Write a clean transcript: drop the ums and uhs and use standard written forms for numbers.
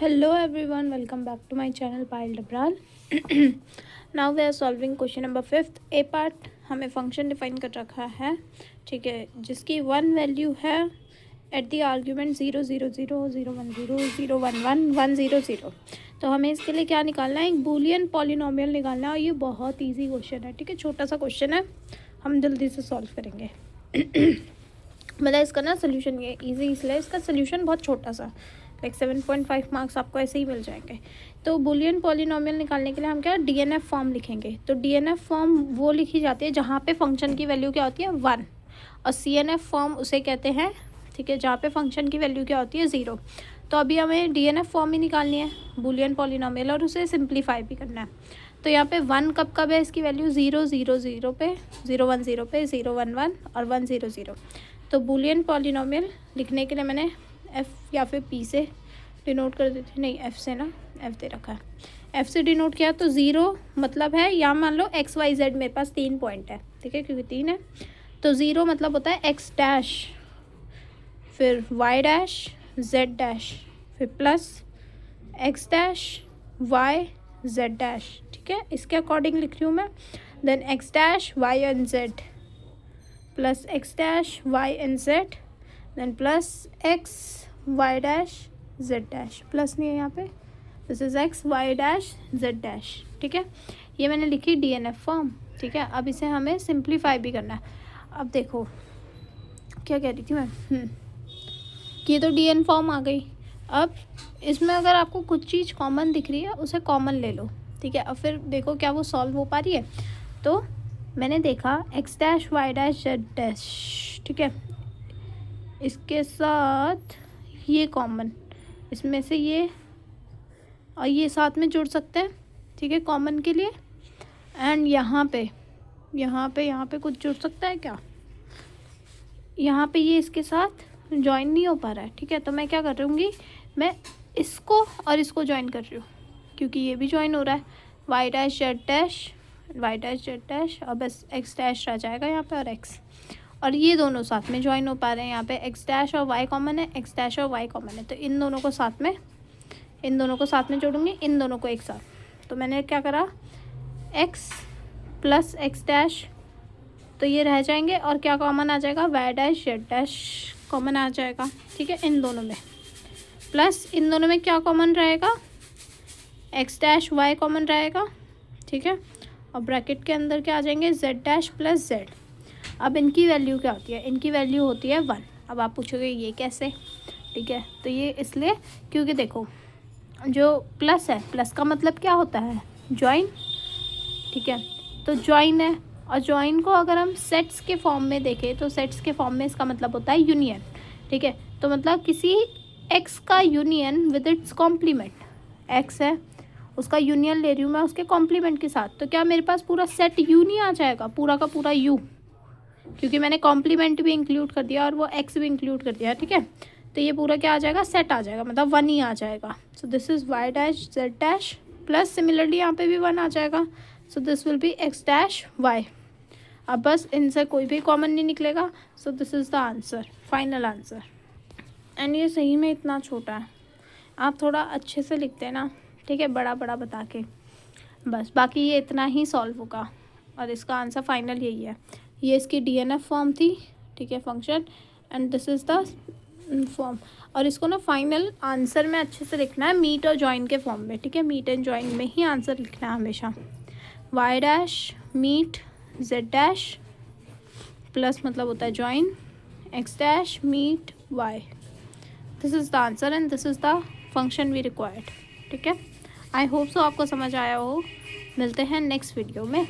Hello everyone, welcome back to my channel Payal Dabral. Now we are solving question number 5th. A part हमें function define कर रखा है, ठीक है, जिसकी वन वैल्यू है एट दी आर्ग्यूमेंट 0 0 0 0 1 0 0 1 1 1 0 0। तो हमें इसके लिए क्या निकालना है? एक बूलियन पॉलिनोमियल निकालना है और ये बहुत ईजी क्वेश्चन है, ठीक है, छोटा सा क्वेश्चन है, हम जल्दी से सॉल्व करेंगे। मतलब इसका ना सोल्यूशन ये ईजी इसलिए इसका सोल्यूशन बहुत छोटा सा, लाइक 7.5 मार्क्स आपको ऐसे ही मिल जाएंगे। तो बूलियन पॉलिनोमियल निकालने के लिए हम क्या डीएनएफ फॉर्म लिखेंगे। तो डीएनएफ फॉर्म वो लिखी जाती है जहाँ पे फंक्शन की वैल्यू क्या होती है 1, और सीएनएफ फॉर्म उसे कहते हैं, ठीक है, जहाँ पे फंक्शन की वैल्यू क्या होती है 0। तो अभी हमें डीएनएफ फॉर्म ही निकालनी है बूलियन पॉलिनोमियल, और उसे सिंप्लीफाई भी करना है। तो यहाँ पे 1 कब है इसकी वैल्यू 0 0 0 पे, 0 1 0 पे, 0 1 1 और 1 0 0। तो बूलियन पॉलिनोमियल लिखने के लिए मैंने एफ़ या फिर पी से डिनोट कर देती, नहीं एफ़ से ना, एफ़ दे रखा है, एफ़ से डिनोट किया। तो 0 मतलब है, यहाँ मान लो एक्स वाई जेड मेरे पास 3 पॉइंट है, ठीक है, क्योंकि 3 है। तो 0 मतलब होता है एक्स डैश, फिर वाई डैश, जेड डैश, फिर plus x dash, y, z dash, ठीक है, इसके अकॉर्डिंग लिख रही हूँ मैं। Then x dash, y and z, plus x dash, y and z, then plus x y dash, Z dash, plus नहीं है यहाँ पे, this is x y dash Z dash, ठीक है। ये मैंने लिखी डीएनएफ फॉर्म, ठीक है। अब इसे हमें सिंप्लीफाई भी करना है। अब देखो क्या कह रही थी मैं, कि ये तो डीएन फॉर्म आ गई। अब इसमें अगर आपको कुछ चीज़ कॉमन दिख रही है उसे कॉमन ले लो, ठीक है। अब फिर देखो क्या वो सॉल्व हो पा रही है। तो मैंने देखा x dash y dash Z dash, ठीक है, इसके साथ ये कॉमन, इसमें से ये और ये साथ में जुड़ सकते हैं, ठीक है, कॉमन के लिए। एंड यहाँ पे कुछ जुड़ सकता है क्या? यहाँ पे ये इसके साथ ज्वाइन नहीं हो पा रहा है, ठीक है। तो मैं क्या कर रही हूँ, मैं इसको और इसको ज्वाइन कर रही हूँ, क्योंकि ये भी ज्वाइन हो रहा है, y dash Z dash, y dash Z dash, और बस एक्स डैश रह जाएगा यहाँ पे, और एक्स, और ये दोनों साथ में ज्वाइन हो पा रहे हैं। यहाँ पे एक्स डैश और वाई कॉमन है, एक्स डैश और वाई कॉमन है, तो इन दोनों को साथ में जोड़ूंगी, इन दोनों को एक साथ। तो मैंने क्या करा, एक्स प्लस एक्स डैश, तो ये रह जाएंगे, और क्या कॉमन आ जाएगा, Y dash Z dash common आ जाएगा, ठीक है, इन दोनों में। प्लस इन दोनों में क्या कॉमन रहेगा, एक्स डैश वाई कॉमन रहेगा, ठीक है, और ब्रैकेट के अंदर क्या आ जाएंगे, जेड डैश प्लस जेड। अब इनकी वैल्यू क्या होती है, इनकी वैल्यू होती है 1। अब आप पूछोगे ये कैसे, ठीक है, तो ये इसलिए क्योंकि देखो जो प्लस है, प्लस का मतलब क्या होता है, ज्वाइन, ठीक है। तो ज्वाइन है, और ज्वाइन को अगर हम सेट्स के फॉर्म में देखें तो सेट्स के फॉर्म में इसका मतलब होता है यूनियन, ठीक है। तो मतलब किसी एक्स का union with its complement, x है उसका यूनियन ले रही हूँ मैं उसके कॉम्प्लीमेंट के साथ। तो क्या मेरे पास पूरा सेट यू नहीं आ जाएगा, पूरा का पूरा यू, क्योंकि मैंने कॉम्प्लीमेंट भी इंक्लूड कर दिया और वो एक्स भी इंक्लूड कर दिया, ठीक है। तो ये पूरा क्या आ जाएगा, सेट आ जाएगा, मतलब 1 ही आ जाएगा। So this is y dash Z dash, plus similarly यहाँ पे भी 1 आ जाएगा, so this will be x dash y. अब बस इनसे कोई भी कॉमन नहीं निकलेगा, so this is the answer, final answer. And ये सही में इतना छोटा है, आप थोड़ा अच्छे से लिखते हैं ना, ठीक है, बड़ा बड़ा बता के, बस बाकी ये इतना ही सॉल्व होगा, और इसका आंसर फाइनल यही है। ये इसकी डीएनएफ फॉर्म थी, ठीक है, function, and this is the form. और इसको ना फाइनल आंसर में अच्छे से लिखना है मीट और जॉइन के फॉर्म में, ठीक है, मीट एंड जॉइन में ही आंसर लिखना है हमेशा। Y dash meet z dash, plus मतलब होता है join x dash meet y, this is the answer and this is the function we required, ठीक है। आई होप सो आपको समझ आया हो। मिलते हैं नेक्स्ट वीडियो में।